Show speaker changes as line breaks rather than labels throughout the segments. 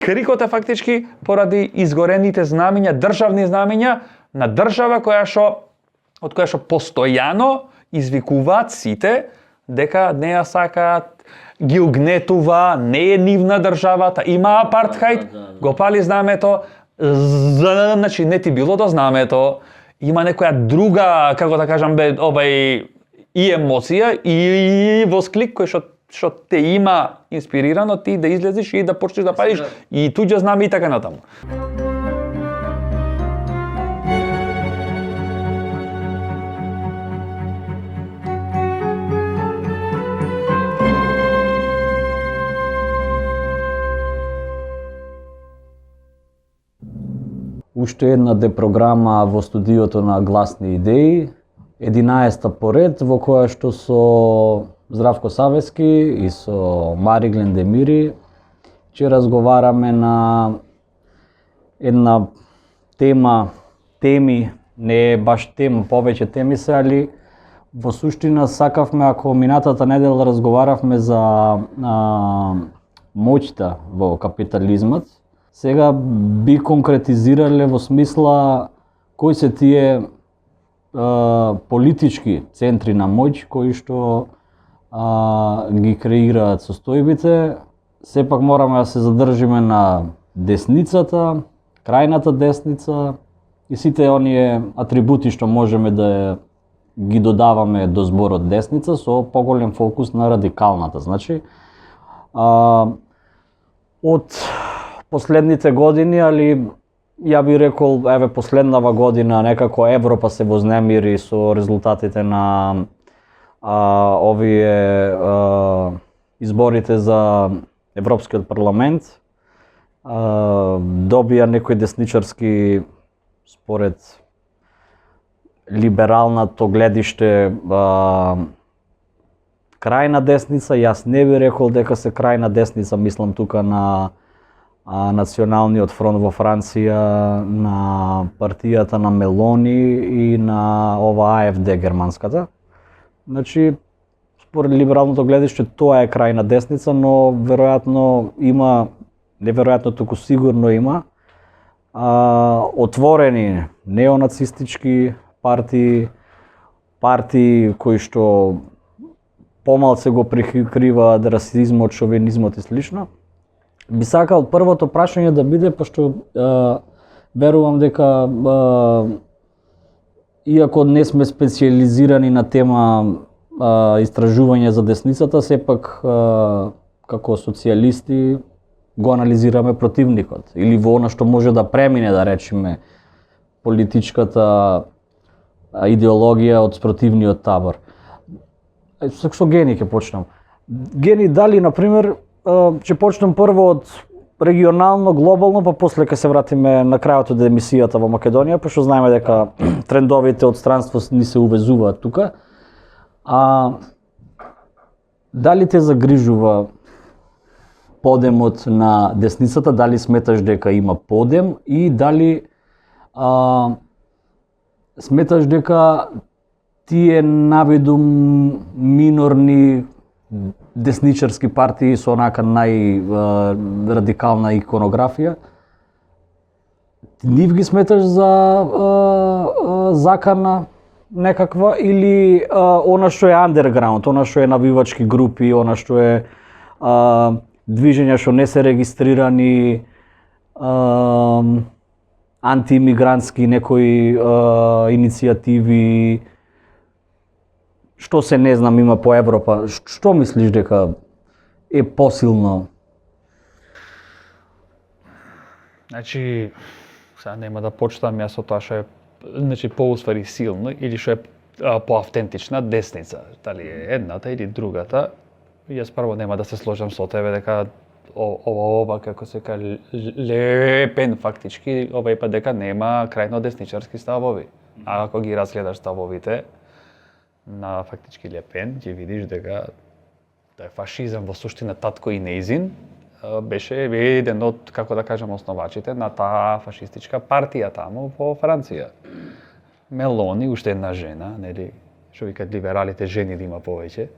Крикот е фактички поради изгорените знамиња, државни знамиња на држава од која што постојано извикуваат сите дека не ја сакаат, ги угнетува, не е нивна државата, има апартхајд, го пали знамето, значи не ти било до знамето, има некоја друга, како да кажам, и емоција и восклик кој што те има инспирирано ти да излезеш и да почнеш да палиш и туѓо знаме и така натаму.
Уште една депрограма во студиото на Гласни идеи, 11-та поред, во која што со Здравко Савески и со Мари Глендемири ќе разговараме на една теми, не е баш тема, повеќе теми се, али во суштина сакавме, ако минатата недела разговаравме за моќта во капитализмот, сега би конкретизирале во смисла кои се тие политички центри на моќ кои што ги креираат состојбите. Сепак мораме да се задржиме на десницата, крајната десница и сите оние атрибути што можеме да ги додаваме до зборот десница со поголем фокус на радикалната. Значи, од последните години, али ја би рекол, еве последнава година некако Европа се вознемири со резултатите на овие изборите за Европскиот парламент. Добија некои десничарски, според либералното гледиште, крајна десница. Јас не би рекол дека се крајна десница, мислам тука на Националниот фронт во Франција, на партијата на Мелони и на ова АФД германската. Значи, според либералното гледиште, тоа е крајна десница, но веројатно има, неверојатно туку сигурно има, отворени неонацистички партии кои што помалце го прикриваат расизмот, шовинизмот и слично. Би сакал првото прашање да биде, пошто верувам дека иако не сме специализирани на тема истражување за десницата, сепак како социјалисти го анализираме противникот или во она што може да премине, да речеме, политичката идеологија од спротивниот табор. Со Гени ќе почнам. Гени, дали, например, ќе почнем прво од регионално, глобално, па после ќе се вратиме на крајот од емисијата во Македонија, пошто знаеме дека трендовите од странство ни се увезуваат тука. Дали те загрижува подемот на десницата, дали сметаш дека има подем и дали сметаш дека тие навиду минорни десничарски партии со онака најрадикална иконографија, нив ги сметаш за закана некаква или она што е андерграунд, она што е навивачки групи, она што е движења што не се регистрирани, антиимигрантски некои иницијативи, што се не знам има по Европа. Што мислиш дека е посилно?
Значи, сега нема да почнам јас со тоа што е, значи, поуствари силно или што е поавтентична десница. Дали е едната или другата. Јас прво нема да се сложам со тебе дека ова како се каже Лепен фактички овај пат дека нема крајно десничарски ставови. А ако ги разгледаш ставовите на фактички Лепен, ќе видиш дека е фашизам во суштина татко и неизин беше еден од, како да кажам, основачите на таа фашистичка партија таму во Франција. Мелони, уште една жена, нели, што викаат либералите жени да има повеќе.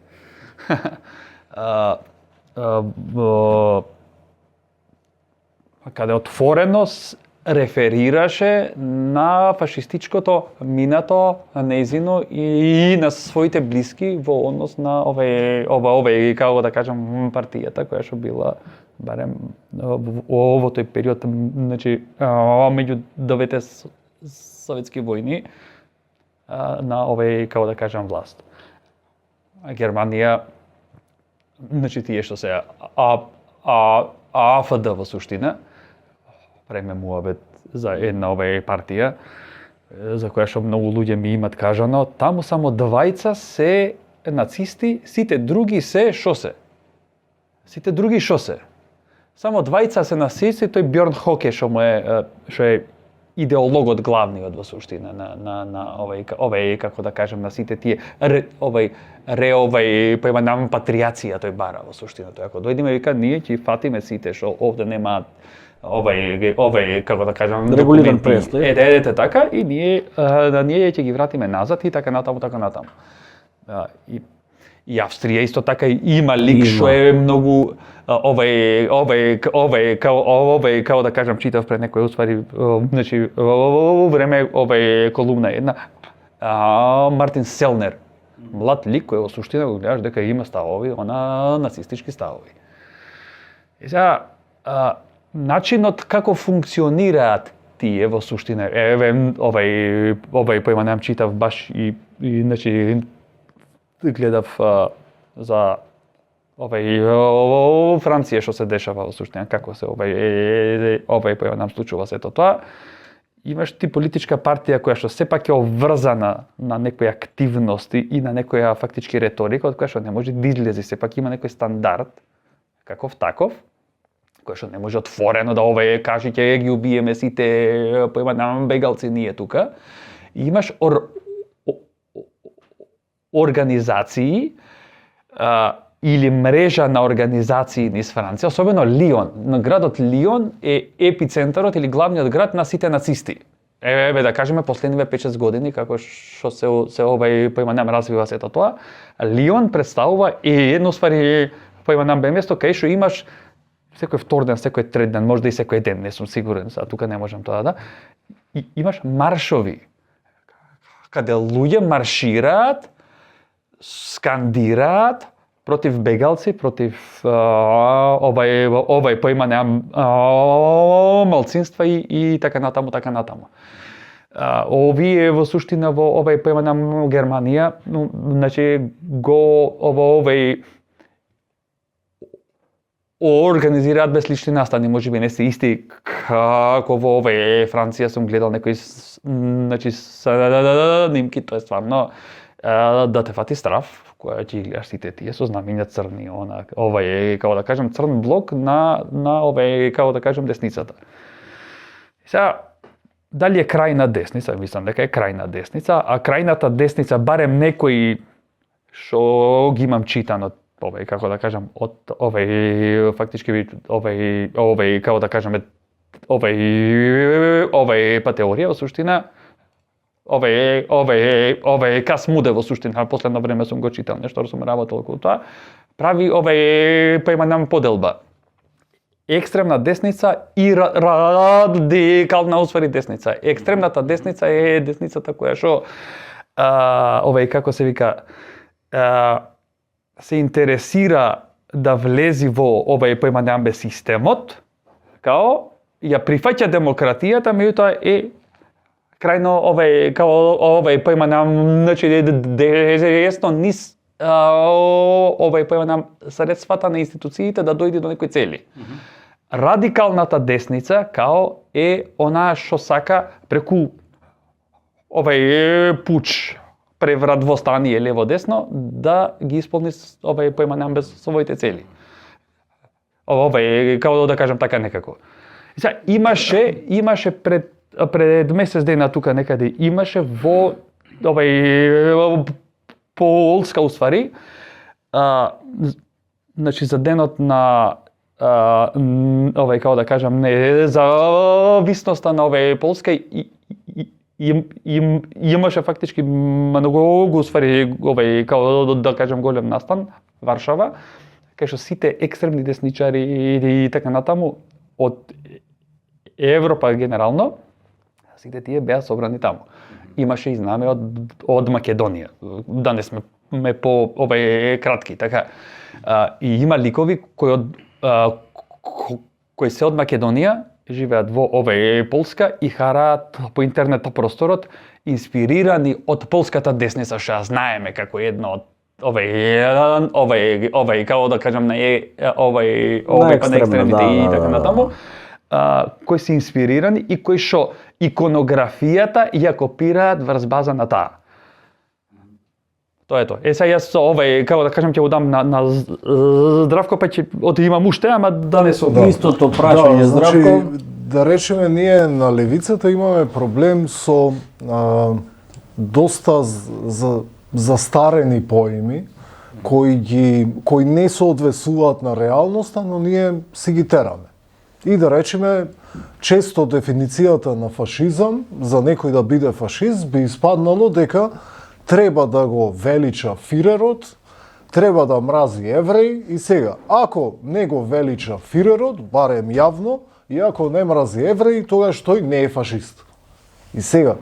каде отворено реферираше на фашистичкото минато нејзино и на своите блиски во однос на овој како да кажам партијата која што била барем во тој период, значи меѓу двете советски војни на овој како да кажам власт. А Германија, значи тие што се АФД во суштина, преме муабет за една партија, за која што многу луѓе ми имат кажано, таму само двајца се нацисти, сите други се шо се? Сите други шо се? Само двајца се нацисти, тој Бјорн Хоке што е идеологот главниот во суштина на овој како да кажем на сите тие појма патријација тој бара во суштина. Тој ако дојдеме вика ние ќе фатиме сите што овде немаат овој како да кажам
регулиран престој.
Ете така и ние ќе ги вратиме назад и така натаму. И Австрија исто така има лик што е многу како да кажам читав пред некој уствари, значи во време колумна една Мартин Селнер, млад лик кој во суштина го гледаш дека има ставови, нацистички ставови. И сега начинот како функционираат тие во суштина, овој појма нам читав баш и значи гледав за Франција што се дешава во суштина, како се појма нам случува сето тоа. Имаш ти политичка партија која што сепак е обврзана на некои активности и на некоја фактички реторика од која што не може да излези, сепак има некој стандард, каков таков, кој што не може отворено да кажи ќе ги убиеме сите појма нам бегалци ние тука. И имаш организации или мрежа на организации низ Франција, особено Лион. На градот Лион е епицентарот или главниот град на сите нацисти. Да кажеме последниве 5-6 години како што се појма нам развива сето тоа, Лион представува едно ствари појма нам место кај што имаш секој вторден, секој третден, можда и секој ден, не сум сигурен, тука не можам тоа да. И имаш маршови каде луѓе маршираат, скандираат против бегалци, против појма нам малцинства и така натаму. Овие во суштина во појма нам Германија, значи организираат безлични настани, можеби не се исти како во Франција сум гледал некои значи снимки, тоа е стварно да те фати страф, која ќе гледаш сите тие со знамиња црни, како да кажам црн блок на како да кажам десницата. Сега дали е крајна десница, мислам дека е крајна десница, а крајната десница барем некои што ги имам читано како да кажам од фактички како да кажаме па теорија во суштина Кас Муде во суштина, последно време сум го читал, нешто сум работел околу тоа, прави појма нам поделба. Екстремна десница и радикална уствари десница. Екстремната десница е десницата која што како се вика се интересира да влези во појма нам системот, као ја прифаќа демократијата, меѓутоа е крајно појма нам значи десно низ појма нам средствата на институциите да дојде до некои цели. Радикалната десница као е онаа што сака преку пуч, преврат во стание лево-десно да ги исполни појма нам без своите цели. Како да кажам така некако. Имаше пред месец дена тука некаде имаше во Полска уствари значи за денот на како да кажам независноста на Полска имаше фактички многу уствари како да кажам голем настан Варшава, кај што сите екстремни десничари и така натаму од Европа генерално, сите тие беа собрани таму. Имаше и знаме од Македонија. Да не сме по кратки, така. И има ликови кои се од Македонија, живеат во Полска и хараат по интернет просторот инспирирани од полската десница, што знаеме како едно од како да кажам на екстремните и така натаму, кои се инспирирани и кои што иконографијата ја копираат врз база на таа. Тоа е тоа. Сега јас како да кажам, ќе го дам на Здравко, па ќе имам уште, ама да не се
Истото прашање, Здравко.
Да речеме, ние на левицата имаме проблем со доста застарени поими кои не соодветствуваат на реалноста, но ние си ги тераме. И да речеме, често дефиницијата на фашизам, за некој да биде фашист, би испаднало дека треба да го велича фирерот, треба да мрази евреи и сега, ако не го велича фирерот, барем јавно, и ако не мрази евреи, тогаш тој не е фашист. И сега,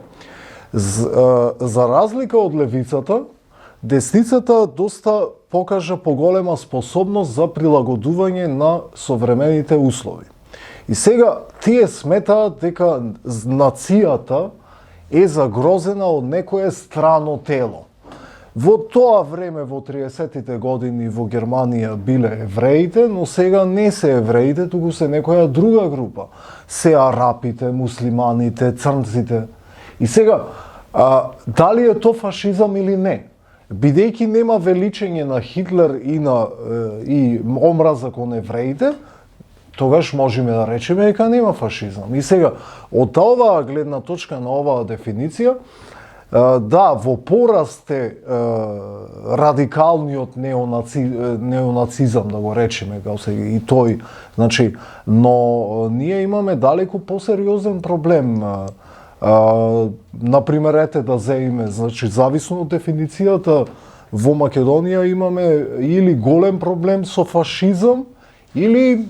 за разлика од левицата, десницата доста покажа поголема способност за прилагодување на современите услови. И сега, тие сметаат дека нацијата е загрозена од некое страно тело. Во тоа време, во 30-тите години, во Германија биле евреите, но сега не се евреите, туку се некоја друга група. Се арапите, муслиманите, црнците. И сега, дали е то фашизам или не? Бидејќи нема величење на Хитлер и омраза кон евреите, тогаш можеме да речеме дека нема фашизам. И сега, од оваа гледна точка на оваа дефиниција, да, во пораст е радикалниот неонацизам, да го речеме, и тој, значи, но ние имаме далеку посериозен проблем. Например, ете да земиме, значи, зависно од дефиницијата, во Македонија имаме или голем проблем со фашизам, или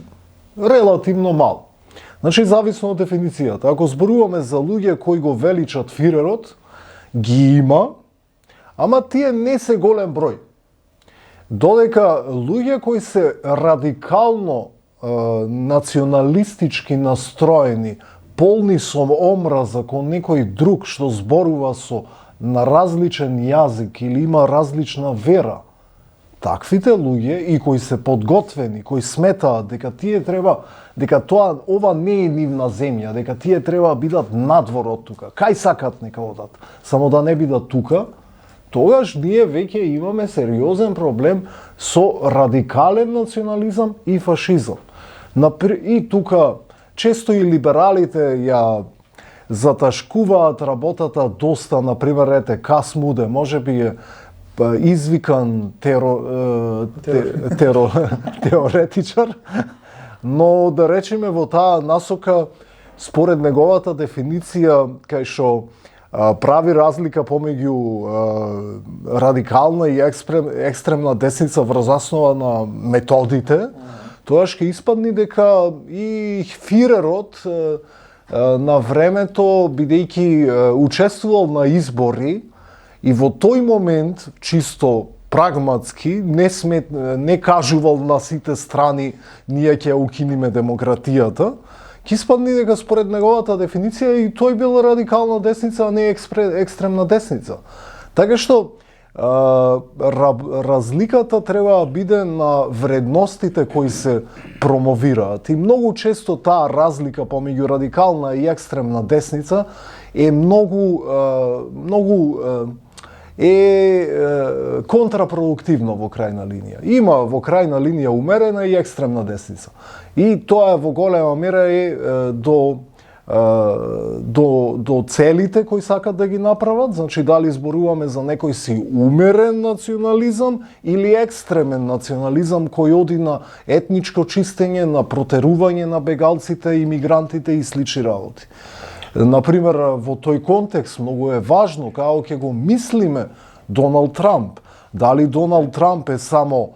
релативно мал. Значи, зависно од дефиницијата. Ако зборуваме за луѓе кои го величат фирерот, ги има, ама тие не се голем број. Додека луѓе кои се радикално националистички настроени, полни со омраза кон некој друг што зборува на различен јазик или има различна вера, таквите луѓе и кои се подготвени, кои сметаат дека ова не е нивна земја, дека тие треба да бидат надвор од тука, кај сакат нека одат, само да не бидат тука, тогаш ние веќе имаме сериозен проблем со радикален национализам и фашизам. И тука често и либералите ја заташкуваат работата доста, например, ете Кас Муде, можеби е извикан теоретичар, но да речеме во таа насока, според неговата дефиниција, кај што прави разлика помеѓу радикална и екстремна десница врз основа на методите, тоа ќе испадне дека и Фирерот на времето, бидејќи учествувал на избори, и во тој момент, чисто прагматски, не кажувал на сите страни ние ќе укиниме демократијата, ќе испадне дека според неговата дефиниција и тој бил радикална десница, а не екстремна десница. Така што разликата треба да биде на вредностите кои се промовираат. И многу често таа разлика помеѓу радикална и екстремна десница е многу контрапродуктивно во крајна линија. Има во крајна линија умерена и екстремна десница. И тоа во голема мера е до целите кои сакат да ги направат, значи дали зборуваме за некој си умерен национализам или екстремен национализам кој оди на етничко чистење, на протерување на бегалците, имигрантите и слични работи. Например, во тој контекст многу е важно како ќе го мислиме Доналд Трамп. Дали Доналд Трамп е само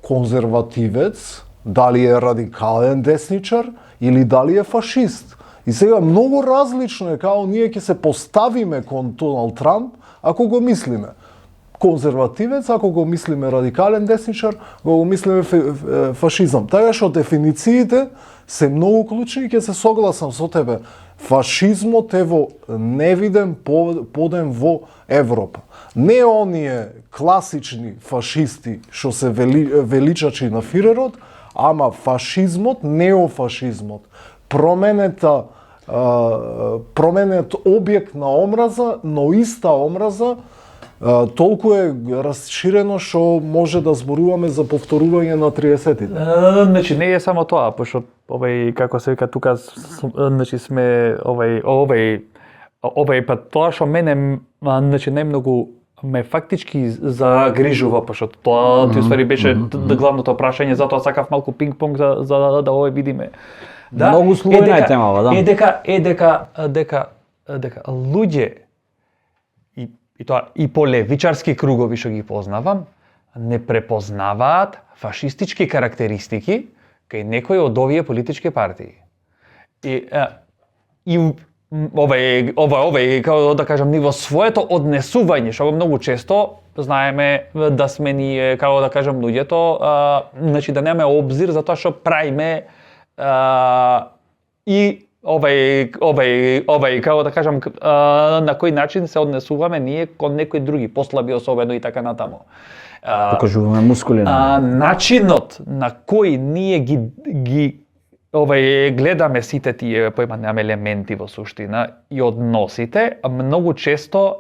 конзервативец, дали е радикален десничар или дали е фашист. И сега многу различно е као ние ќе се поставиме кон Доналд Трамп ако го мислиме конзервативец, ако го мислиме радикален десничар, го мислиме фашизам. Така што дефинициите се многу клучни и ќе се согласам со тебе. Фашизмот е во невиден подем во Европа. Не оние класични фашисти што се величачи на Фирерот, ама фашизмот, неофашизмот, променет објект на омраза, но иста омраза, толку е расширено што може да зборуваме за повторување на 30-тите.
Значи не е само тоа, пошто како се вика тука, значи сме пат тоа што мене значи најмногу ме фактички загрижува, пошто тоа ти уствари беше главното прашање, затоа сакав малку пинг-понг за да видиме.
Да, многу слојна е темава, да.
Дека луѓе и тоа и по левичарски кругови што ги познавам, не препознаваат фашистички карактеристики кај некои од овие политички партии. И како да кажам, ниво своето однесување, што многу често знаеме да сме ние, како да кажам, луѓето, значи да немаме обзир за тоа што правиме и како да кажам, на кој начин се однесуваме ние кон некои други, послаби особено и така натаму.
Покажуваме мускули.
Начинот на кој ние ги гледаме сите тие поимам елементи во суштина и односите, многу често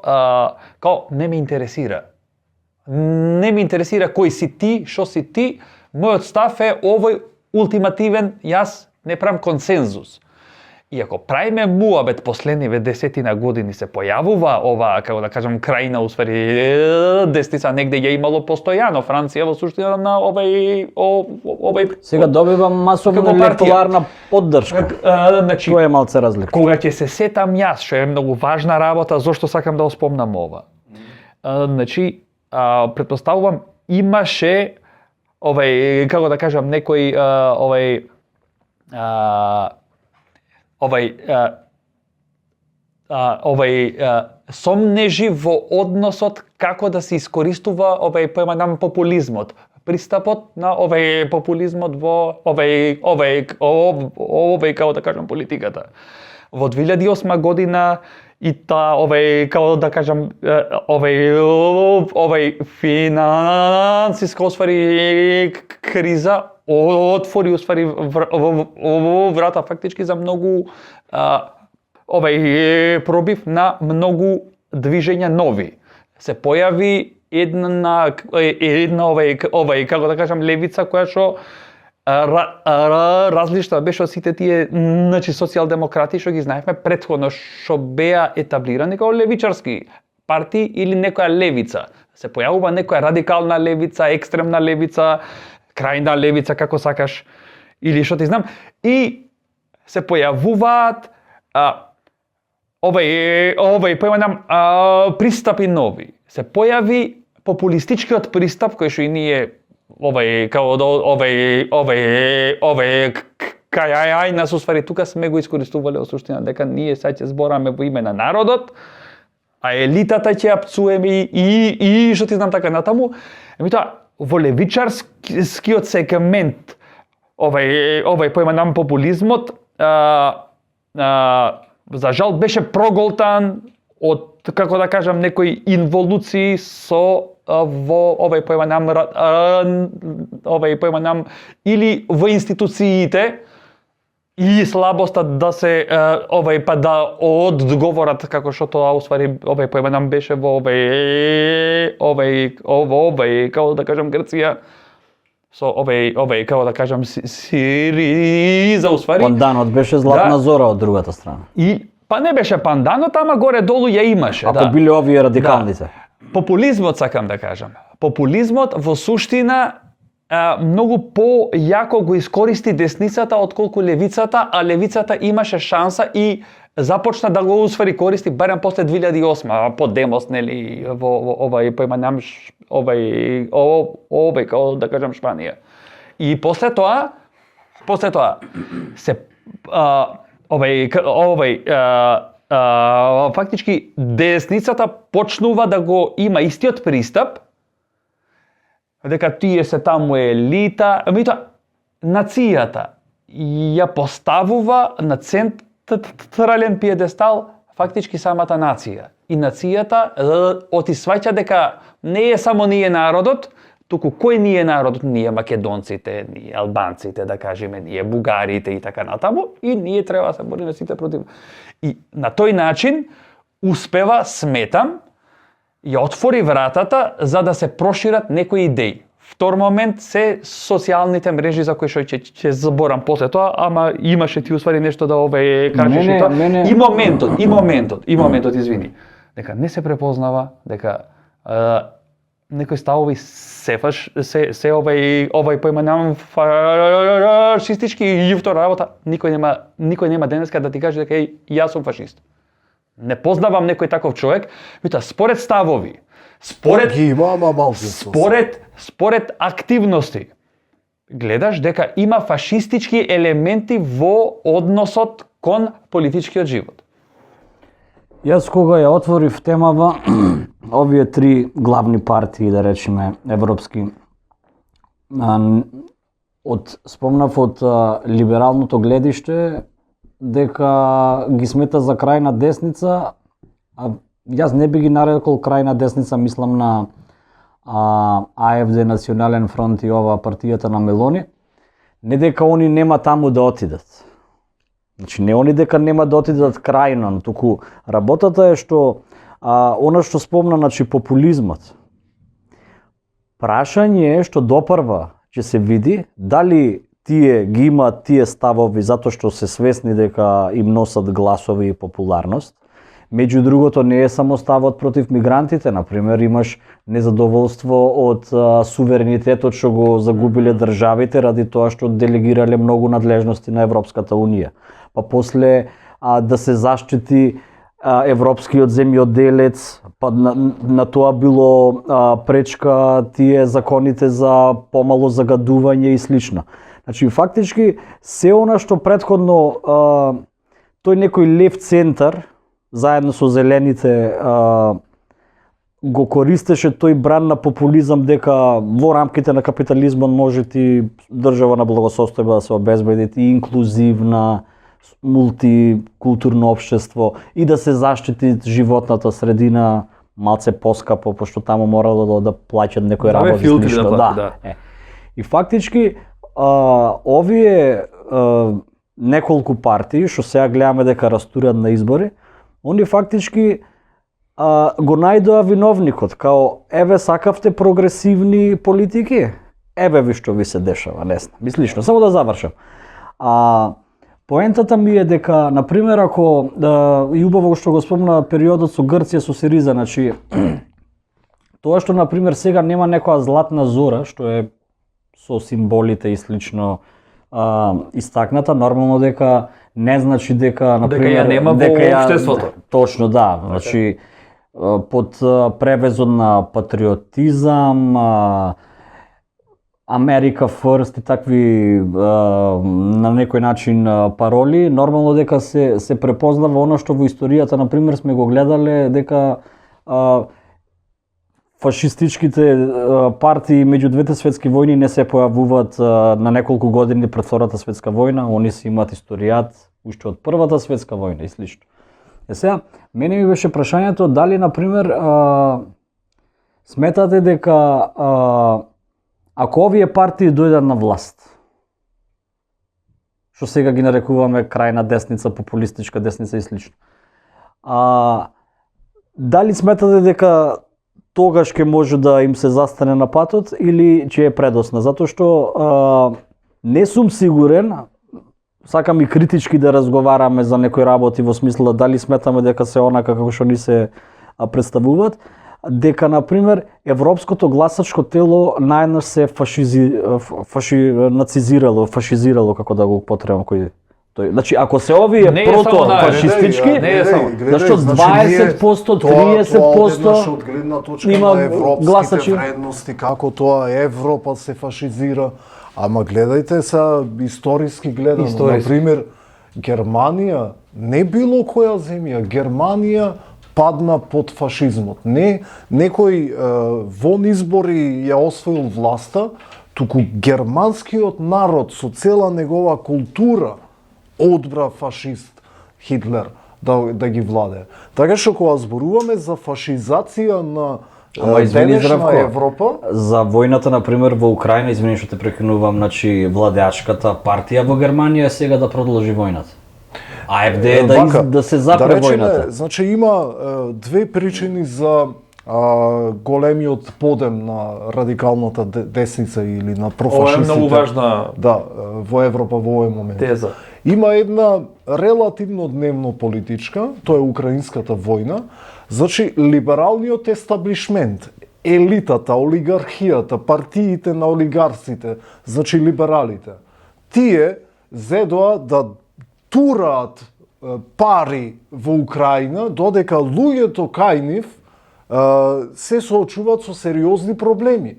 као не ме интересира. Не ме интересира кој си ти, што си ти, мојот став е овој ултимативен, јас не правам консензус. И ако правиме муабет последниве 10 години се појавува ова, како да кажам, крајна усвари десница негде ја имало постојано Франција во суштина на овој
сега добива масовна електорална поддршка.
Значи,
тоа е малце разлика.
Кога ќе се сетам јас, што е многу важна работа, зошто сакам да спомнам ова. Значи, претпоставувам имаше како да кажам, некој сомнежи во односот како да се искористува поемам популизмот, пристапот на популизмот во како да кажам политиката. Во 2008 година и таа како да кажам финансиска усвари криза отвори усвари врата фактички за многу пробив на многу движења нови. Се појави една како да кажам левица која што различна беше од сите тие значи социјалдемократи што ги знаевме претходно, што беа етаблирани како левичарски партии или некоја левица. Се појавува некоја радикална левица, екстремна левица, крајна левица, како сакаш, или што ти знам, и се појавуваат појавам пристапи нови. Се појави популистичкиот пристап кој што и ние кај нас усвари тука сме го искористувале од суштина дека ние сега ќе збораме во име на народот, а елитата ќе ја пцуеме и што ти знам така натаму. Тоа во левичарскиот сегмент поемам популизмот за жал беше проголтан од како да кажам некои инволуции со во поемам или во институциите и слабоста да се па да одговорат како што тоа усвари поемам беше во како да кажам Грција со како да кажам Сириза усвари.
Панданот беше златна зора од другата страна.
И па не беше панданот, ама горе долу ја имаше.
Ако биле овие радикалните.
Да. Популизмот сакам да кажам. Популизмот во суштина многу по-јако го искористи десницата отколку левицата, а левицата имаше шанса и започна да го усвари користи барем после 2008, по Демос, нели, во поемам како да кажам Шпанија. И после тоа се фактички десницата почнува да го има истиот пристап, дека тие се таму елита, нацијата ја поставува на централен пиедестал фактички самата нација. И нацијата отисваќа дека не е само ние народот, туку кој ние народот? Ние македонците, ние албанците, да кажеме, ние бугарите и така натаму, и ние треба да се бориме сите против. И на тој начин успева, сметам, ја отвори вратата за да се прошират некои идеи. Втор момент се социјалните мрежи за кои што ќе заборам после тоа, ама имаше ти уствари нешто да кажеш и тоа. И моментот, извини. Дека не се препознава, дека некои ставови се поименувам фашистички и втора работа. Никој нема денеска да ти каже дека јас сум фашист. Не познавам некој таков човек, според ставови, според активности, гледаш дека има фашистички елементи во односот кон политичкиот живот.
Јас кога ја отворив темава, овие три главни партии, да речеме, европски, спомнав од либералното гледиште, дека ги смета за крајна десница, а јас не би ги нарекол крајна десница, мислам на АФД, Национален фронт и ова партијата на Мелони, не дека они нема таму да отидат. Значи не они дека нема да отидат крајно, туку работата е што она што спомна, значи популизмот. Прашање е што допрва ќе се види дали тие ги имаат тие ставови затоа што се свесни дека им носат гласови и популарност. Меѓу другото, не е само ставот против мигрантите, например, имаш незадоволство од суверенитетот што го загубиле државите ради тоа што делегирале многу надлежности на Европската унија. Па после да се заштити европскиот земјоделец, па на тоа било пречка тие законите за помало загадување и слично. Значи, фактички, се она што претходно тој некој лев центар, заедно со зелените, го користеше тој бран на популизам дека во рамките на капитализмот може ти држава на благосостојба да се обезбеди и инклузивна, мултикултурно општество и да се заштити животната средина малце поскапо, пошто таму морало да плаќат некој работи слично. Да. И фактички овие неколку партии што сега гледаме дека растурат на избори, они фактички го најдоа виновникот, као еве сакавте прогресивни политики, еве ви што ви се дешава, не знам. Мислично, само да завршам. Поентата ми е дека, например, ако и убаво што го спомна периодот со Грција, со Сириза, значи тоа што например сега нема некоја златна зора, што е со символите и слично истакната, нормално дека не значи дека например
дека ја нема во општеството.
Точно, да. Значи под превезот на патриотизам, Америка First и такви на некој начин пароли, нормално дека се препознава она што во историјата например сме го гледале дека фашистичките партии меѓу двете светски војни не се појавуваат на неколку години пред Втората светска војна, они си имаат историјат уште од Првата светска војна и слично. Сега, мене ми беше прашањето дали например сметате дека ако овие партии дојдат на власт, што сега ги нарекуваме крајна десница, популистичка десница и слично, дали сметате дека тогаш ќе може да им се застане на патот или ќе е предосна? Затоа што не сум сигурен, сакам и критички да разговараме за некои работи во смисла дали сметаме дека се онака како што ни се представуваат, дека, например, европското гласачко тело најнаш се фашизирало, како да го потребам кој тој. Значи, ако се овие прото-фашистички, зашто 20%, 30% има гласачи
вредности, како тоа Европа се фашизира, ама гледајте са историски гледано, например, Германија, не било која земја, Германија падна под фашизмот. Не некој вон избори ја освоил власта, туку германскиот народ со цела негова култура одбра фашист Хитлер да ги владее. Така што кога зборуваме за фашизација на денешна Европа,
за војната на пример во Украина, извини што те прекинувам, значи владеачката партија во Германија сега да продолжи војната. АФД да се запре војната.
Значи има две причини за големиот подем на радикалната десница или на профашистите.
Ова е многу важна
во Европа во овој момент.
теза.
Има една релативно дневно политичка, тоа е украинската војна. Значи либералниот естаблишмент, елитата, олигархијата, партиите на олигарсите, значи либералите, тие зедоа да тураат пари во Украина, додека луѓето кај нив се соочуваат со сериозни проблеми.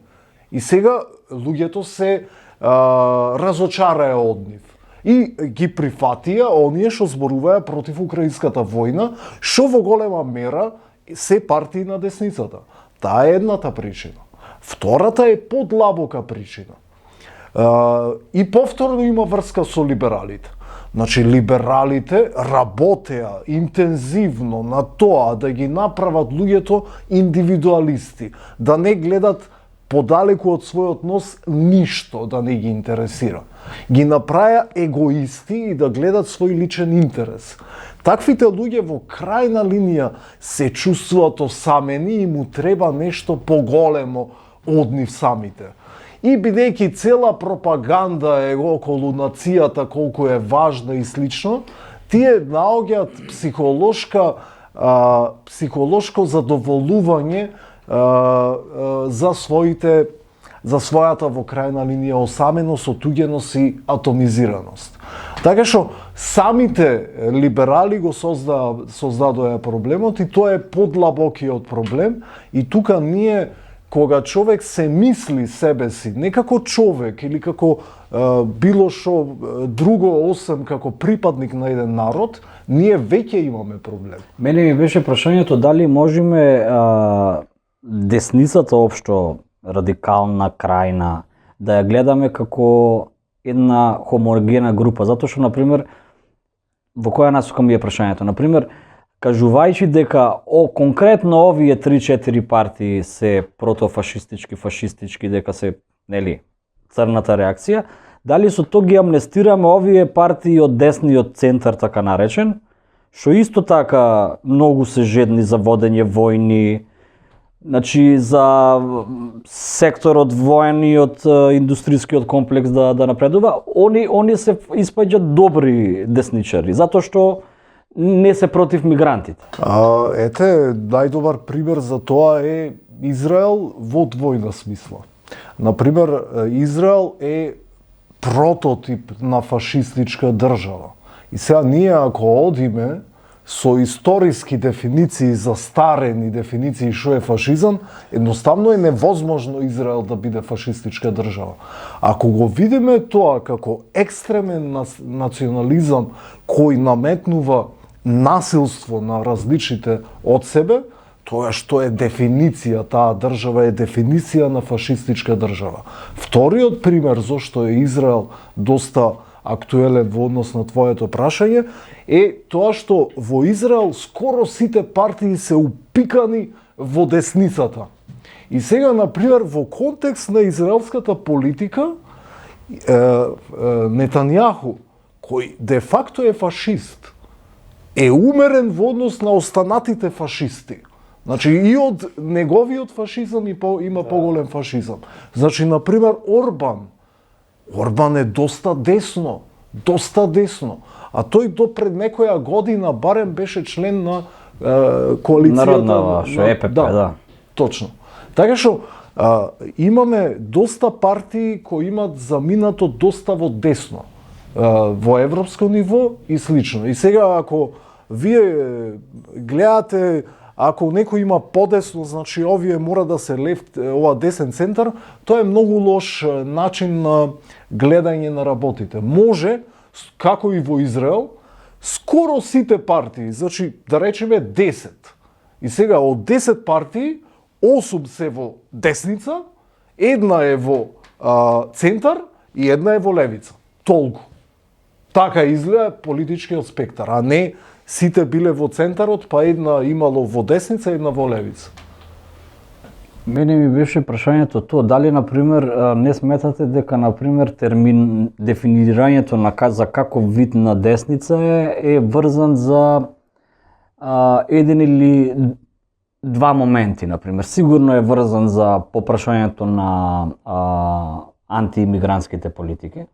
И сега луѓето се разочараа од нив. И ги прифатија оние што зборуваја против украинската војна, што во голема мера се партии на десницата. Таа е едната причина. Втората е подлабока причина. И повторно има врска со либералите. Значи, либералите работеа интензивно на тоа да ги направат луѓето индивидуалисти, да не гледат подалеку од својот нос ништо да не ги интересира. Ги направија егоисти и да гледат свој личен интерес. Таквите луѓе во крајна линија се чувствуваат осамени и му треба нешто поголемо од нив самите. И бидејќи цела пропаганда е околу нацијата, колку е важна и слично, тие наоѓаат психолошко задоволување за својата во крајна линија осаменост, отуѓеност и атомизираност. Така што самите либерали го создадоа проблемот и тоа е подлабокиот проблем и тука ние кога човек се мисли себе си не како човек или како било што друго осем како припадник на еден народ, ние веќе имаме проблем.
Мене ми беше прашањето дали можеме десницата општо радикална, крајна, да ја гледаме како една хомогена група, затоа што, например, во која насока ми е прашањето? Например, кажувајќи дека конкретно овие 3-4 партии се протофашистички, фашистички, дека се, нели, црната реакција, дали со тоа ги амнестираме овие партии од десниот центар, така наречен, што исто така многу се жедни за водење војни, значи за секторот воениот, индустрискиот комплекс да напредува, они се испаѓаат добри десничари, затоа што не се против мигрантите.
Ете, најдобар пример за тоа е Израел во двојна смисла. Например, Израел е прототип на фашистичка држава. И сега ние ако одиме со историски дефиниции, застарени дефиниции што е фашизам, едноставно е невозможно Израел да биде фашистичка држава. Ако го видиме тоа како екстремен национализам кој наметнува насилство на различните од себе, тоа што е дефиниција, таа држава е дефиниција на фашистичка држава. Вториот пример зошто е Израел доста актуелен во однос на твоето прашање е тоа што во Израел скоро сите партии се упикани во десницата. И сега, например, во контекст на израелската политика, Нетањаху, кој де факто е фашист, е умерен во однос на останатите фашисти. Значи и од неговиот фашизам има поголем фашизам. Значи, например, Орбан е доста десно, а тој до пред некоја година барем беше член на коалицијата
Народна, што ЕПП, да.
Точно. Така што имаме доста партии кои имат заминато доста во десно во европско ниво и слично. И сега ако вие гледате, ако некој има подесно, значи овие мора да се ова десен центар, тоа е многу лош начин на гледање на работите. Може, како и во Израел, скоро сите партии, значи да речеме 10. И сега од 10 партии 8 се во десница, една е во центар и една е во левица. Толку. Така изгледа политичкиот спектар, а не сите биле во центарот, па една имало во десница, една во левица.
Мене ми беше прашањето тоа, дали на пример не сметате дека на пример дефинирањето на за каков вид на десница е врзан за еден или два моменти, на пример. Сигурно е врзан за попрашањето на антиимигрантските политики,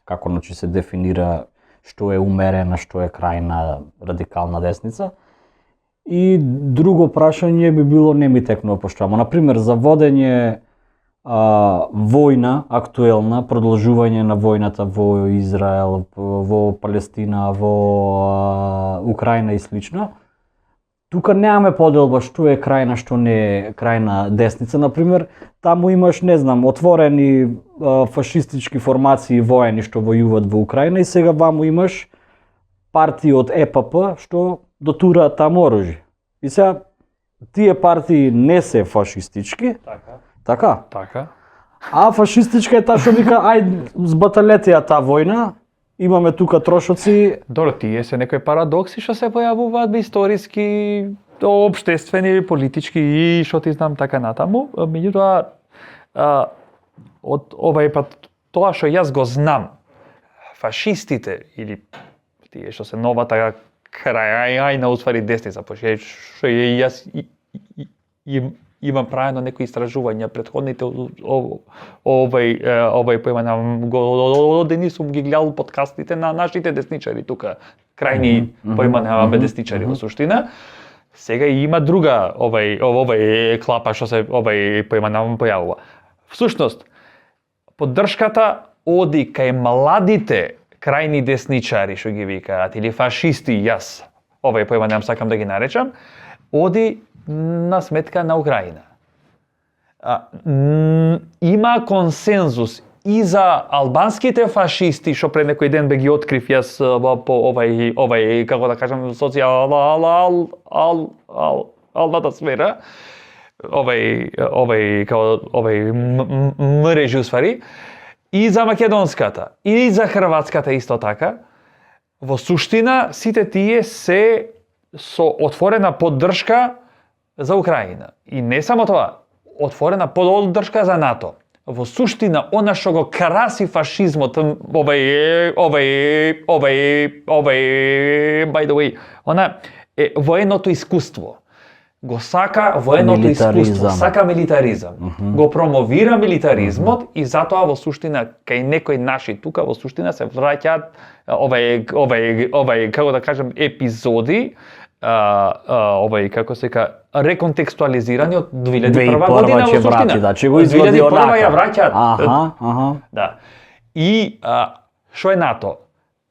како значи се дефинира што е умерена, што е крајна радикална десница. И друго прашање би било, не ми текнува поштрамо, на пример за водење војна актуелна, продолжување на војната во Израел, во Палестина, во Украина и слично. Тука немаме поделба што е крајна, што не е крајна десница. Например, таму имаш, не знам, отворени фашистички формации воени што војуват во Украина и сега ваму имаш партии од ЕПП што дотураат таму оружје. И сега тие партии не се фашистички. Така?
Така.
А фашистичка е таа што вика ај збаталете ја таа војна. Имаме тука трошоци.
Добро, тие се некои парадокси што се појавуваат историски, општествени, политички и што ти знам така натаму. Меѓутоа, од овај пат тоа што јас го знам, фашистите или тие што се новата крајна уствари десница, пошто што јас имам правено некои истражувања предходните овај појма години сум ги гледал подкастите на нашите десничари тука, крајни појма десничари во суштина. Сега има друга овај клапа што се овај појма појавува. Всушност, поддршката оди кај младите крајни десничари што ги викаат или фашисти, јас овај појма сакам да ги наречам, оди на сметка на Украина. Има консензус и за албанските фашисти, што пред некој ден бе ги открив јас по овај како да кажам социјалната сфера, овај мрежи уствари, и за македонската, и за хрватската исто така. Во суштина сите тие се со отворена поддршка за Украина. И не само тоа, отворена поддршка за НАТО. Во суштина, она што го краси фашизмот, by the way, она е военото искуство. Го сака военото искуство, сака милитаризам. Го промовира милитаризмот и затоа во суштина кај некои наши тука во суштина се враќаат овај како да кажам епизоди, како се ка реконтекстуализирани од 2001 година во суштина.
Да, че го извади онака.
2001 ја враќаат.
Да.
И што е НАТО?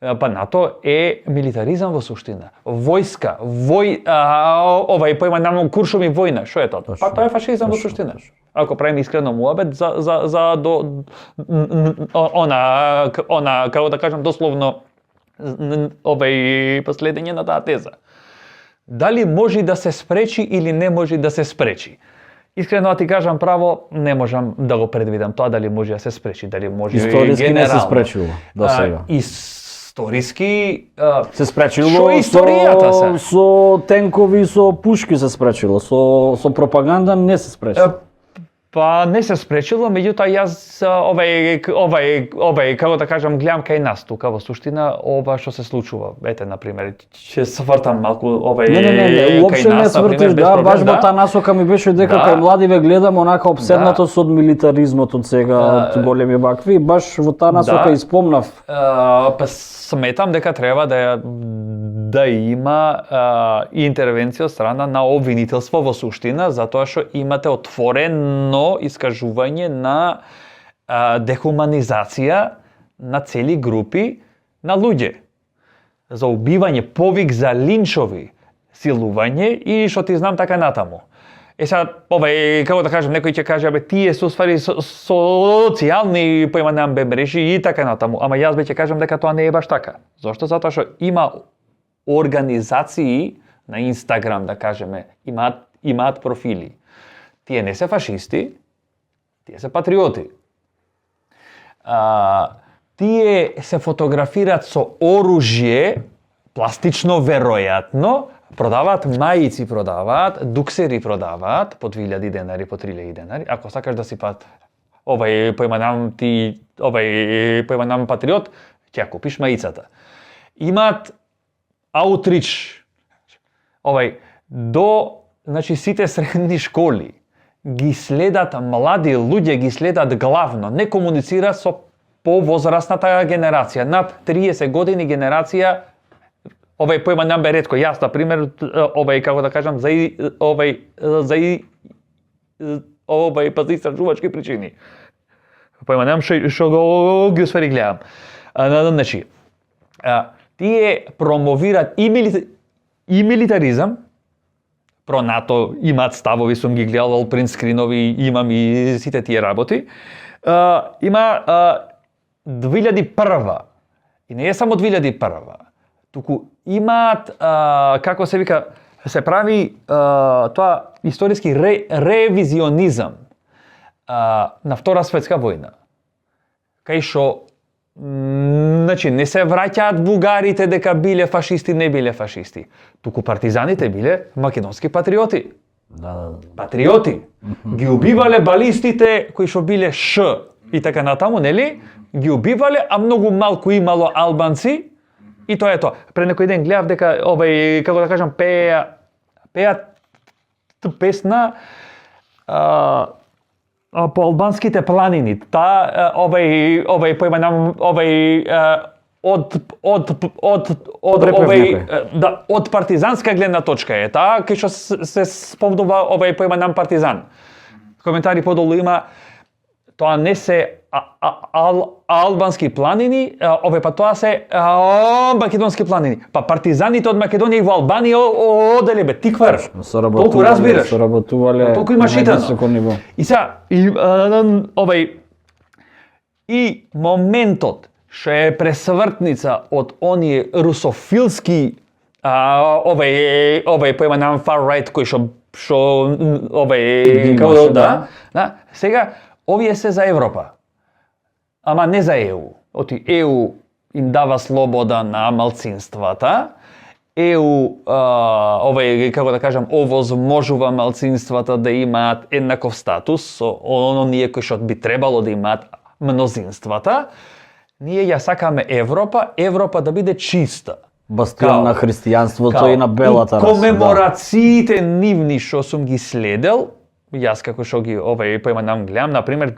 Па НАТО е милитаризам во суштина. Војска, овај појма намно куршуми војна, што е тоа? Па тоа е фашизам во суштина. Ако правиме искрено муабет за она како да кажам дословно овај последење на таа теза. Дали може да се спречи или не може да се спречи? Искрено да ти кажам право, не можам да го предвидам тоа дали може да се спречи, дали може
историски
генерално.
Не се спречило до сега.
Историски
се спречило
што историјата се?
Со тенкови, со пушки се спречило, со пропаганда не се спречило.
Па не се спречило, меѓутоа јас овај како да кажам гледам кај нас тука во суштина ова што се случува. Ете на пример, ќе свртам малку овај
Не, уопште не свртиш, да, баш во таа насока ми беше дека кај млади ве гледам онака обседнато со милитаризмот од сега од големи вакви, баш во таа насока испомнав.
Па сметам дека треба да има интервенција од страна на обвинителство во суштина, затоа што имате отворено искажување на дехуманизација на цели групи на луѓе. За убивање, повик за линчови, силување и што ти знам така натаму. Сега, како да кажам, некој ќе каже, тие се уствари социјални појма мрежи и така натаму, ама јас ќе кажам дека тоа не е баш така. Зошто? Затоа што има организации на Инстаграм, да кажеме, имаат профили. Тие не се фашисти, тие се патриоти. Тие се фотографираат со оружје, пластично веројатно, продаваат мајици, продаваат, дуксери продаваат по 2000 денари, по 3000 денари. Ако сакаш да си поиманам патриот, ќе ја купиш мајицата. Имаат аутрич, значи сите средни школи ги следат млади луѓе, ги следат главно, не комуницира со повозрастната генерација, над 30 години генерација, поиманам бе ретко, јас, например, како да кажам, за истражувачки причини. Поиманам што ги усвари гледам. Значи, тие промовираат и милитаризам, про НАТО имаат ставови, сум ги гледал, принтскринови, имам и сите тие работи. Има 2001 и не е само 2001, туку имаат, како се вика, се прави тоа историски ревизионизам на Втора светска војна. Кај шо значи не се враќаат бугарите дека биле фашисти, не биле фашисти. Туку партизаните биле македонски патриоти. Патриоти. Ги убивале балистите кои што биле Ш и така натаму, нели? Ги убивале, а многу малку имало албанци. И тоа е тоа. Пред некој ден гледав дека како да кажам, пеат песна по албанските планини. Од партизанска гледна точка е таа, кај што се спомнува поиманам партизан. Коментари подолу има, тоа не се албански планини, па тоа се македонски планини. Па партизаните од Македонија и во Албанија оделе бе, тиквар. Толку разбираш. Толку имаш читано. И сега, и моментот што е пресвртница од оние русофилски поиманам far right кои што сега овие се за Европа. Ама не за ЕУ. Оти ЕУ им дава слобода на малцинствата. ЕУ, како да кажам, овозможува малцинствата да имаат еднаков статус со оние кои што би требало да имаат мнозинствата. Ние ја сакаме Европа да биде чиста.
Бастион на христијанството и на белата раса.
Комеморациите нивни што сум ги следел, јас како што ги поиманам гледам, например,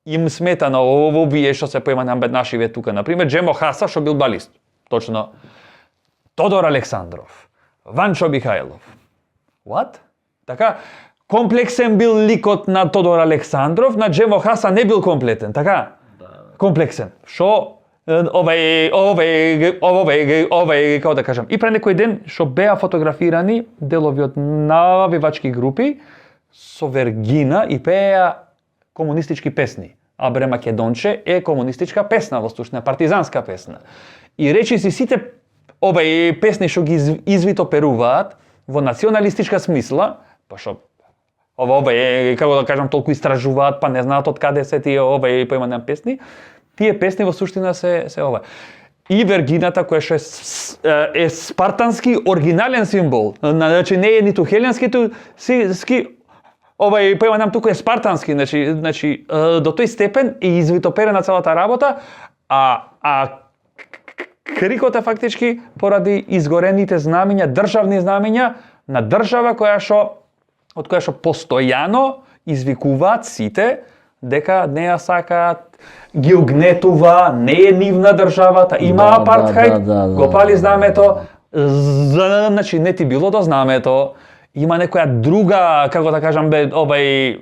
им смета на овие што се поиманам беднашиве тука. Например, Джемо Хаса што бил балист. Точно. Тодор Александров. Ванчо Михајлов. What? Така, комплексен бил ликот на Тодор Александров, на Джемо Хаса не бил комплетен, така? Комплексен. Што како да кажам, и пред некој ден што беа фотографирани делови од навивачки групи со Вергина и пееа комунистички песни. Абре Македонче е комунистичка песна, воздушна партизанска песна. И речиси сите песни што ги извитоперуваат во националистичка смисла, па што како да кажам, толку истражуваат, па не знаат од каде се тие поиманам песни, тие песни во суштина се ова. И Вергината, која што е спартански оригинален символ, значи не е ниту хеленски, поиманам туку е спартански, значи до тој степен е извитоперена целата работа, а крикот е фактички поради изгорените знамиња, државни знамиња на држава од која што постојано извикуваат сите дека не ја сакаат, ги угнетува, не е нивна државата, има апартхајд, го пали знамето, значи не ти било до знамето, има некоја друга, како да кажам, и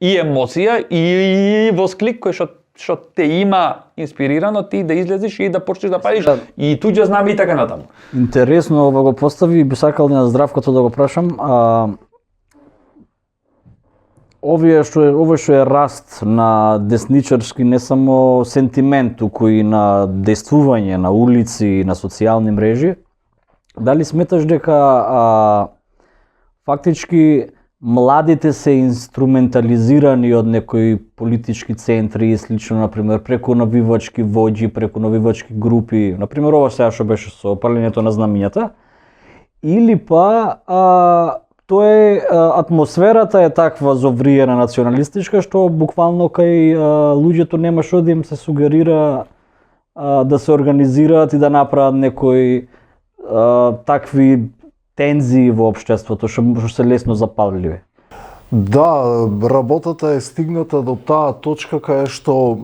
емоција и восклик кој што те има инспирирано ти да излезеш и да почнеш да палиш и туѓо знаме и така натаму.
Интересно, ова го постави, би сакал на Здравкото да го прашам. овој што е раст на десничарски не само сентимент, туку и на действување на улици, на социјални мрежи, дали сметаш дека фактички младите се инструментализирани од некои политички центри и слично, например, преку навивачки воџи, преку навивачки групи, например, ова сега што беше со палењето на знамињата, или па тоа е атмосферата е таква зовриена националистичка што буквално кај луѓето нема што да им се сугерира да се организираат и да направат некои такви тензии во општеството што се лесно запалливи.
Да, работата е стигната до таа точка кај што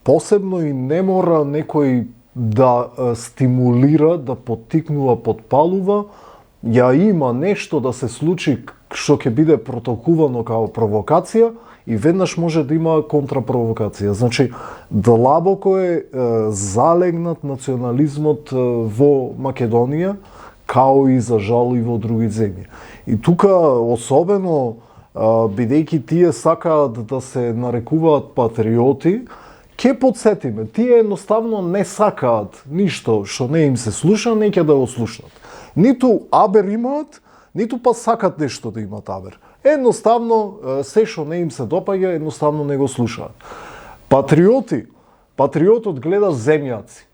посебно и не мора некој да стимулира, да поттикнува, потпалува, ја има нешто да се случи што ќе биде протолкувано како провокација и веднаш може да има контрапровокација. Значи, длабоко е залегнат национализмот во Македонија, као и за жал и во други земји. И тука особено бидејќи тие сакаат да се нарекуваат патриоти, ќе подсетиме, тие едноставно не сакаат ништо што не им се слуша, не ќе да го слушнат. Ниту абер имаат, ниту па сакат нешто да имат абер. Едноставно се што не им се допаѓа, едноставно не го слушаат. Патриотот гледа земјаци.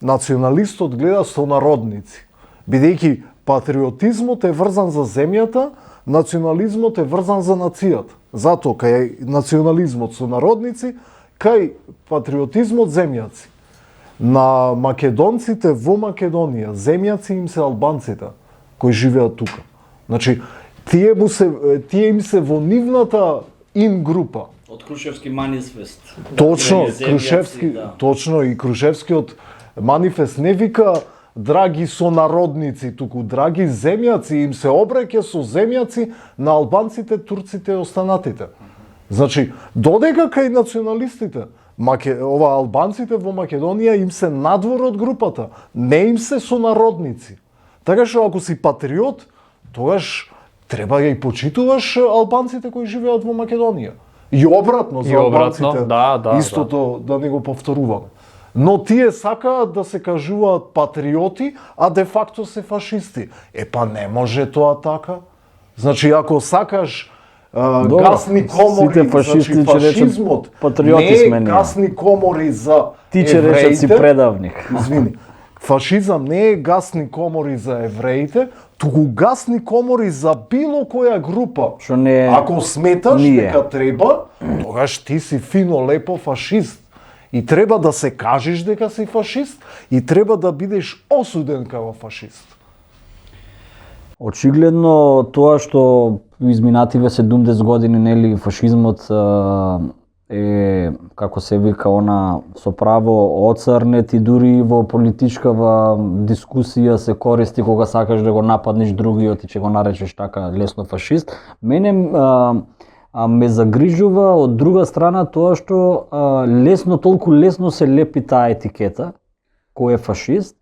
Националистот гледа сонародници. Бидејќи патриотизмот е врзан за земјата, национализмот е врзан за нацијата. Затоа кај национализмот со народници, кај патриотизмот земјаци. На македонците во Македонија, земјаци им се албанците кои живеат тука. Значи, тие им се во нивната ин група.
Од Крушевски манифест.
Точно, Крушевски, да. Точно и Крушевскиот манифест не вика драги сонародници, туку драги земјаци, им се обраќа со земјаци на албанците, турците и останатите. Значи, додека кај националистите, ова албанците во Македонија им се надвор од групата, не им се сонародници. Така што ако си патриот, тогаш треба да и почитуваш албанците кои живеат во Македонија. И обратно за албанците, истото да не го повторуваме. Но тие сакаат да се кажуваат патриоти, а де факто се фашисти. Па не може тоа така. Значи, ако сакаш гасни комори, значи фашизмот не е гасни комори за
ти че речат си предавник.
Извини. Фашизам не е гасни комори за евреите, туку гасни комори за било која група. Ако сметаш дека треба, тогаш ти си фино лепо фашист. И треба да се кажеш дека си фашист и треба да бидеш осуден како фашист.
Очигледно тоа што изминативе 70 години нели фашизмот е, како се вика, она со право оцрнет и дури во политичкава дискусија се користи кога сакаш да го нападнеш другиот и ќе го наречеш така лесно фашист. Мене ме загрижува од друга страна тоа што толку лесно се лепи таа етикета кој е фашист.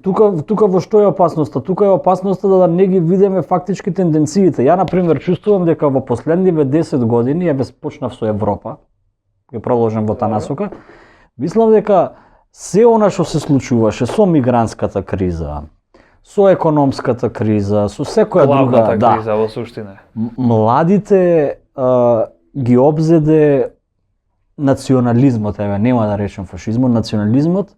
Тука во што е опасноста? Тука е опасноста да не ги видиме фактички тенденциите. Ја, например, чувствувам дека во последниве 10 години, ја почнав со Европа, ќе продолжам во таа насока, мислам дека се она што се случуваше со мигрантската криза, со економската криза, со секоја друга
криза во суштина.
Младите ги обзеде национализмот, нема да речем фашизмот, национализмот,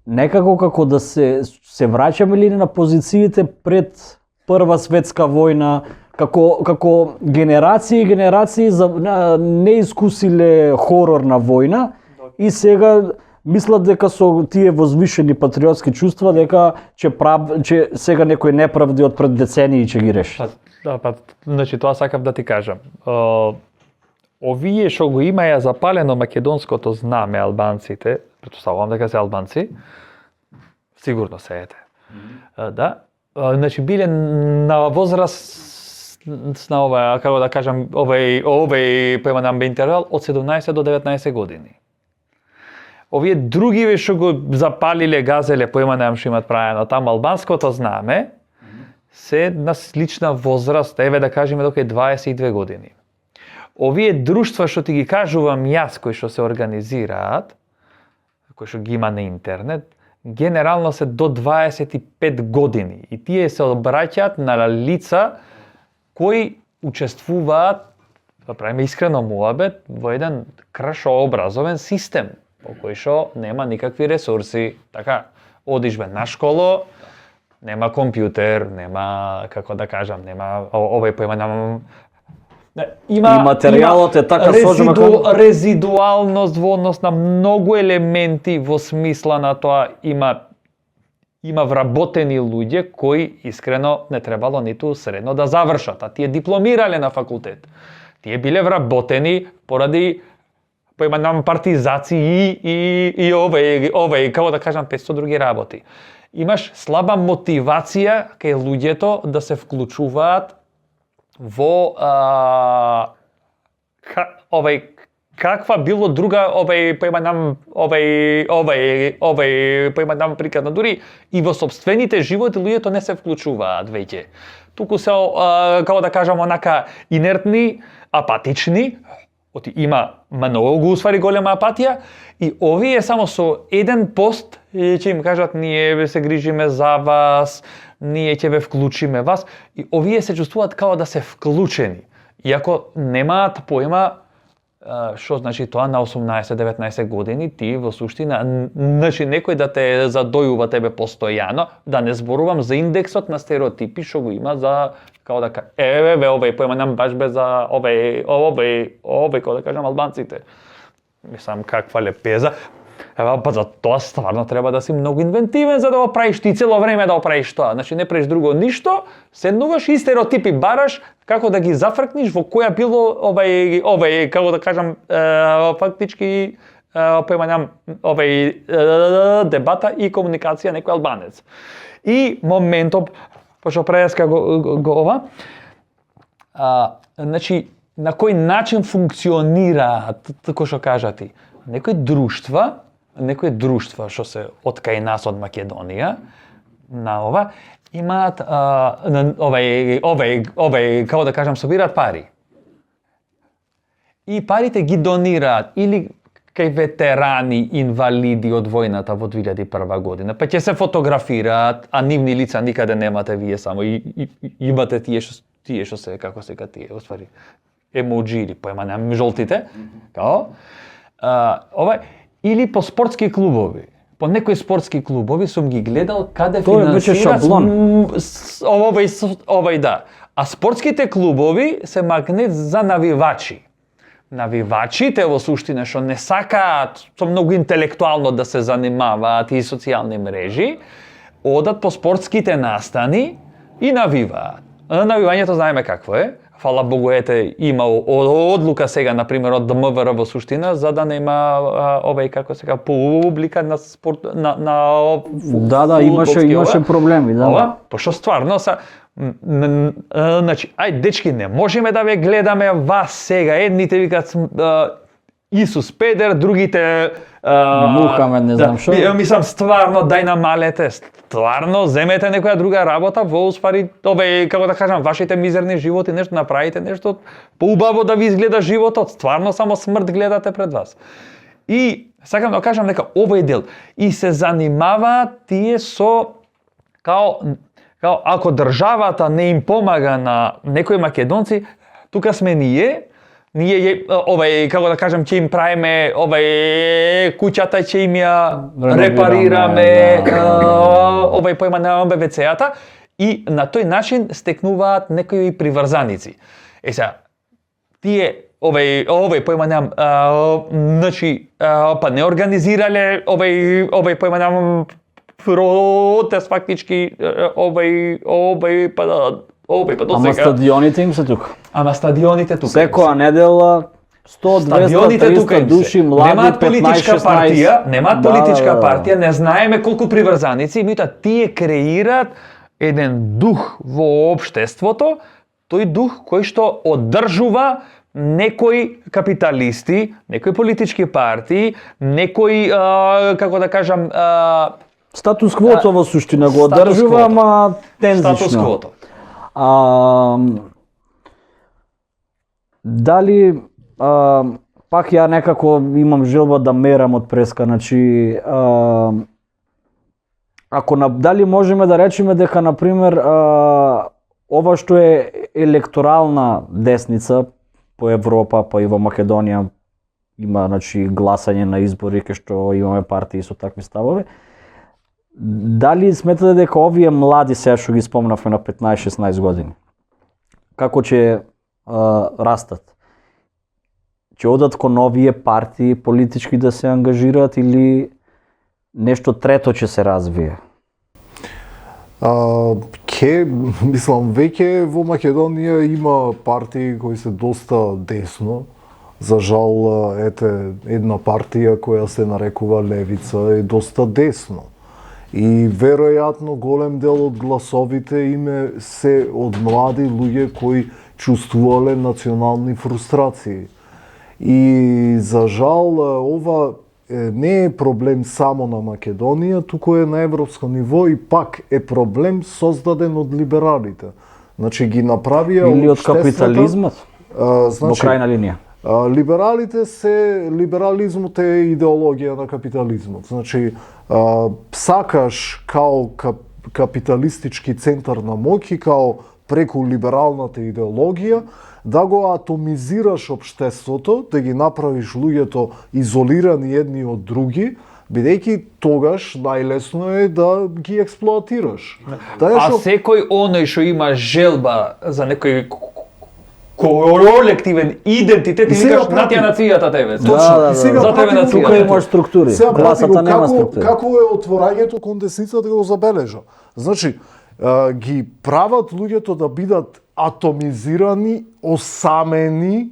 некако како да се враќаме ли на позициите пред Прва светска војна, како генерации и генерации не искусиле хорор на војна и сега мислат дека со тие возвишени патриотски чувства дека ќе сега некој неправди од пред децении ќе ги реши.
Значи тоа сакав да ти кажам. Овие што го имаја запалено македонското знаме албанците, претпоставувам дека се албанци, сигурно се ете. Да. Значи биле на возраст на ова, како да кажам, овој поеман интервал од 17 до 19 години. Овие другиве што го запалиле, газеле, поеман што имат правено таму албанското знаме, се на слична возраст, еве да кажеме дека е 22 години. Овие друштва што ти ги кажувам јас, кои што се организираат, кои што ги има на интернет, генерално се до 25 години и тие се обраќаат на лица кои учествуваат, да правиме искрено муабет, во еден кршо образовен систем, по кој што нема никакви ресурси. Така, одиш на школо, нема компјутер, нема, како да кажам, нема овој поима
И материјалот е така сложен
резидуалност во однос на многу елементи во смисла на тоа има вработени луѓе кои искрено не требало ниту средно да завршат, а тие дипломирале на факултет. Тие биле вработени поради поимам партизации и овој, како да кажам, 500 други работи. Имаш слаба мотивација кај луѓето да се вклучуваат во каква било друга поимам прикладно, дури и во сопствените животи луѓето не се вклучуваат веќе. Туку се како да кажам онака инертни, апатични. Има многу уствари голема апатија и овие само со еден пост ќе им кажат ние се грижиме за вас, ние ќе ве вклучиме вас и овие се чувствуваат као да се вклучени. Иако немаат поема што значи тоа на 18-19 години ти во суштина, значи некој да те задојува тебе постојано, да не зборувам за индексот на стереотипи што го има за као да кажа, овој поема нам баш бе за овој, како да кажам, албанците. Мислам, каква лепеза. Па за тоа стварно треба да си многу инвентивен за да го правиш ти цело време да го правиш тоа. Значи не правиш друго ништо, седнуваш и стереотипи бараш како да ги зафркниш во која било овој, како да кажам, фактички поемам дебата и комуникација некој албанец. И моментот пошто преска го ова, значи на кој начин функционираат, како што кажа ти, некои друштва што се од кај нас од Македонија, на ова, имаат како да кажам, собираат пари. И парите ги донираат или кај ветерани, инвалиди од војната во 2001 година, па ќе се фотографираат, а нивни лица никаде немате вие, само и имате тие што се, како се тие, оствари, емоджи или поемам жолтите, као, или по спортски клубови. По некои спортски клубови сум ги гледал каде финансираат овој да. А спортските клубови се магнет за навивачи. Навивачите во суштина што не сакаат со многу интелектуално да се занимаваат и социјални мрежи, одат по спортските настани и навиваат. Навивањето знаеме какво е. Фала Богу, има одлука сега, например, од ДМВР во суштина, за да нема како сега, публика на спорт, на
имаше проблеми, да.
Пошто стварно са, значи, дечки, не можеме да ве гледаме вас сега, едните викат Исус Педер, другите
Мухамед, не знам што.
Мислам, стварно, дај намалете, стварно, земете некоја друга работа, во успари, како да кажам, вашите мизерни животи, нешто направите, нешто поубаво да ви изгледа животот, стварно само смрт гледате пред вас. И сакам да кажам дека овој дел, и се занимаваат тие со, као ако државата не им помага на некои македонци, тука сме ние, како да кажам, ќе им правиме куќата, ќе им ја репарираме, поимаме ВЦ-ата и на тој начин стекнуваат некои приврзаници. Сега, тие поимаме, значи, па не организирале поимаме протест фактички,
Ама стадионите им се тука.
Ама стадионите тука.
Секоја недела 100, 200, 300 души, млади, 15-16.
Немаат политичка партија, не знаеме колку приврзаници, меѓутоа тие креираат еден дух во општеството, тој дух кој што одржува некои капиталисти, некои политички партии, некои, како да кажам,
статус квото во суштина го одржува, ама тензично.
Статус квото.
Дали пак ја некако имам желба да мерам од преска, значи ако дали можеме да речеме дека на пример ова што е електорална десница по Европа, па и во Македонија има значи гласање на избори кај што имаме партии со такви ставови. Дали сметате дека овие млади сега што ги спомнавме на 15-16 години како ќе растат? Ќе одат кон овие партии политички да се ангажираат или нешто трето ќе се развие?
Мислам, веќе во Македонија има партии кои се доста десно. За жал, една партија која се нарекува Левица е доста десно. И веројатно голем дел од гласовите име се од млади луѓе кои чувствувале национални фрустрации. И за жал, ова не е проблем само на Македонија, туку е на европско ниво и пак е проблем создаден од либералите. Значи ги направија
или од капитализмот? Во крајна линија.
Либерализмот е идеологија на капитализмот. Значи, сакаш као капиталистички центар на моќ и као преку либералната идеологија да го атомизираш општеството, да ги направиш луѓето изолирани едни од други, бидејќи тогаш најлесно е да ги експлоатираш.
Секој оној што има желба за некој колективен идентитет и викаш натија нацијата тебе.
Точно.
За тебе нацијата.
Тука имаш структури. Гласата нема структури.
Како е отворањето кон десницата да го забележа? Значи, ги прават луѓето да бидат атомизирани, осамени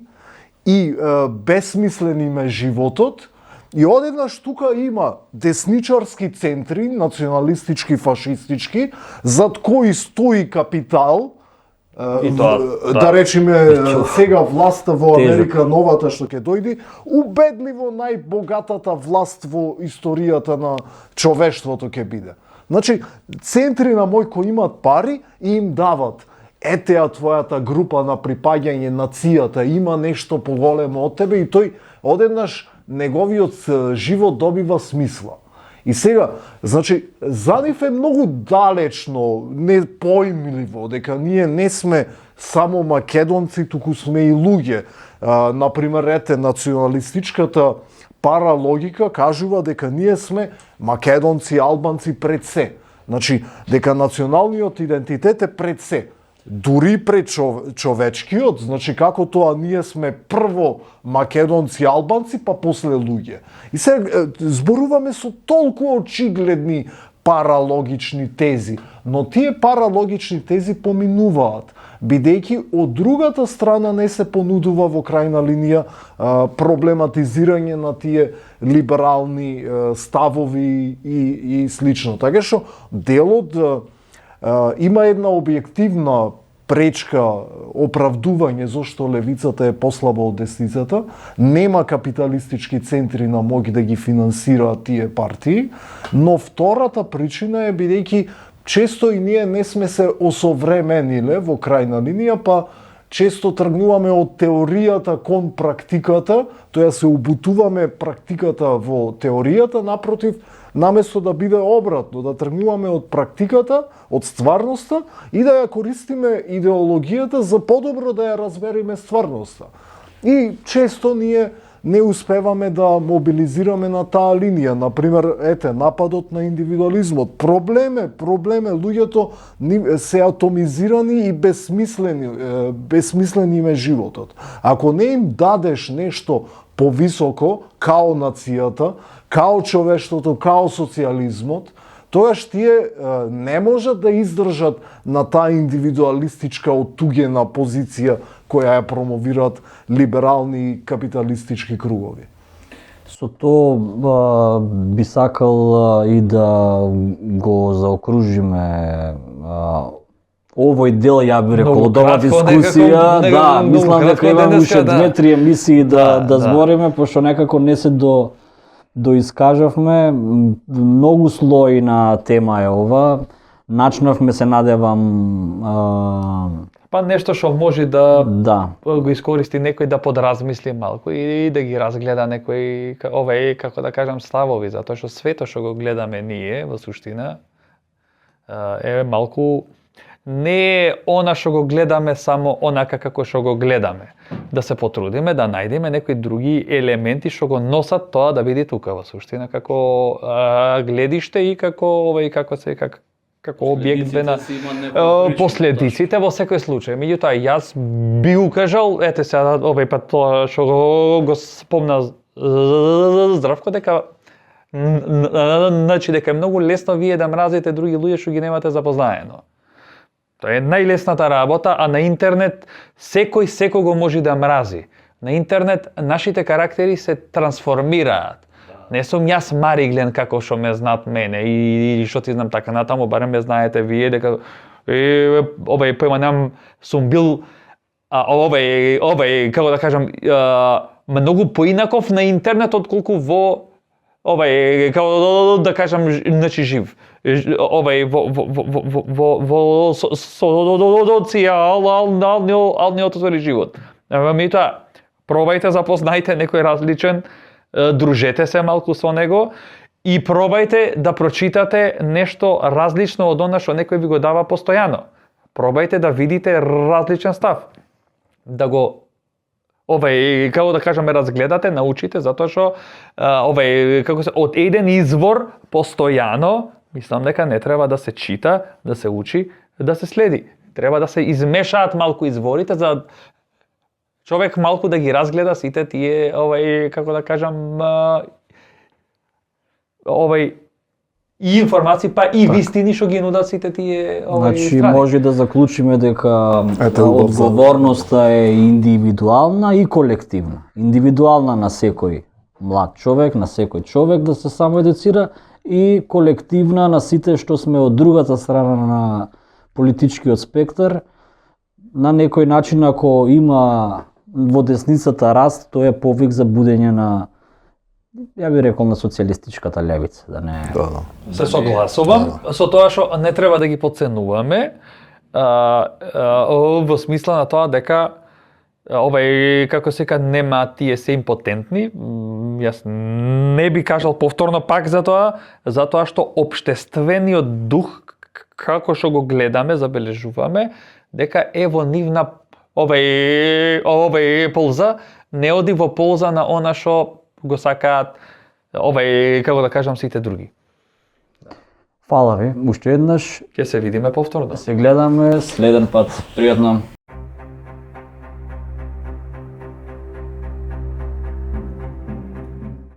и безсмислени ме животот, и одеднаш тука има десничарски центри, националистички, фашистички, зад кои стои капитал, да речеме сега власта во Америка, новата што ќе дојде, убедливо најбогатата власт во историјата на човештвото ќе биде. Значи, центри на мој кои имат пари и им дават: етеа твојата група на припаѓање нацијата има нешто поголемо од тебе, и тој одеднаш неговиот живот добива смисла. И сега, значи, за нив е многу далечно, непоимливо дека ние не сме само македонци, туку сме и луѓе. Например, националистичката паралогика кажува дека ние сме македонци, албанци пред се. Значи, дека националниот идентитет е пред се. Дури пред човечкиот, значи како тоа ние сме прво македонци, албанци, па после луѓе. И сега зборуваме со толку очигледни паралогични тези, но тие паралогични тези поминуваат, бидејќи од другата страна не се понудува во крајна линија проблематизирање на тие либерални ставови и слично. Така што делот има една објективна пречка, оправдување зошто левицата е послаба од десницата, нема капиталистички центри на моќ да ги финансираат тие партии, но втората причина е бидејќи често и ние не сме се осовремениле во крајна линија, па често тргнуваме од теоријата кон практиката, тоа се убутуваме практиката во теоријата, напротив, наместо да биде обратно, да тргнуваме од практиката, од стварноста и да ја користиме идеологијата за подобро да ја разбереме стварноста. И често ние не успеваме да мобилизираме на таа линија. Например, нападот на индивидуализмот. Проблем е, луѓето се атомизирани и безсмислени им е животот. Ако не им дадеш нешто повисоко, као нацијата, као човештвото, као социјализмот, тогаш тие не можат да издржат на таа индивидуалистичка оттугена позиција која ја промовираат либерални капиталистички кругови.
Со тоа би сакал и да го заокружиме овој дел, ја би рекол, од оваа дискусија. Да, мислам дека имаме уште 2-3 емисии да збориме, пошто некако не се доискажавме. Многу слои на тема е ова. начнавме се надевам
Па нешто што може да
да.
го искористи некој да подразмисли малку и да ги разгледа некои како да кажам ставови, затоа што свето што го гледаме ние во суштина е малку не е она што го гледаме само онака како што го гледаме. Да се потрудиме да најдеме некои други елементи што го носат тоа да биде тука во суштина како гледиште и како како објект на последиците во секој случај. Меѓутоа, јас би укажал, ете сега овој пат тоа што го спомна Здравко, дека значи дека е многу лесно вие да мразите други луѓе што ги немате запознаено. Тоа е најлесната работа, а на интернет секој секого може да мрази. На интернет нашите карактери се трансформираат. Не сум јас Мариглен како што ме знаат мене и што ти знам така натаму, барем ме знаете вие дека овај појма сум бил како да кажам многу поинаков на интернет отколку во како да кажам значи жив. Во социјалниот живот. Меѓутоа, пробајте запознајте некој различен, дружете се малку со него и пробајте да прочитате нешто различно од она што некој ви го дава постојано. Пробајте да видите различен став. Да го како да кажеме разгледате, научите, затоа што како се од еден извор постојано, мислам дека не треба да се чита, да се учи, да се следи. Треба да се измешаат малку изворите за човек малку да ги разгледа сите тие како да кажам и информации па и вистини што ги нудат сите тие
Значи
страни.
може да заклучиме дека одговорноста е индивидуална и колективна. Индивидуална на секој млад човек, на секој човек да се самоедуцира и колективна на сите што сме од другата страна на политичкиот спектар. На некој начин ако има во десницата раст, тоа е повик за будење на, ја би рекол, на социјалистичката левица, да не.
Се согласувам со тоа што не треба да ги подценуваме во смисла на тоа дека како се кажа нема тие се импотентни. Јас не би кажал повторно пак за тоа, затоа што општествениот дух како што го гледаме, забележуваме дека е во нивна полза, не оди во полза на она што го сакаат како да кажам сите други.
Фала ви, уште еднаш.
Ќе се видиме повторно.
Се гледаме следен пат. Пријатно.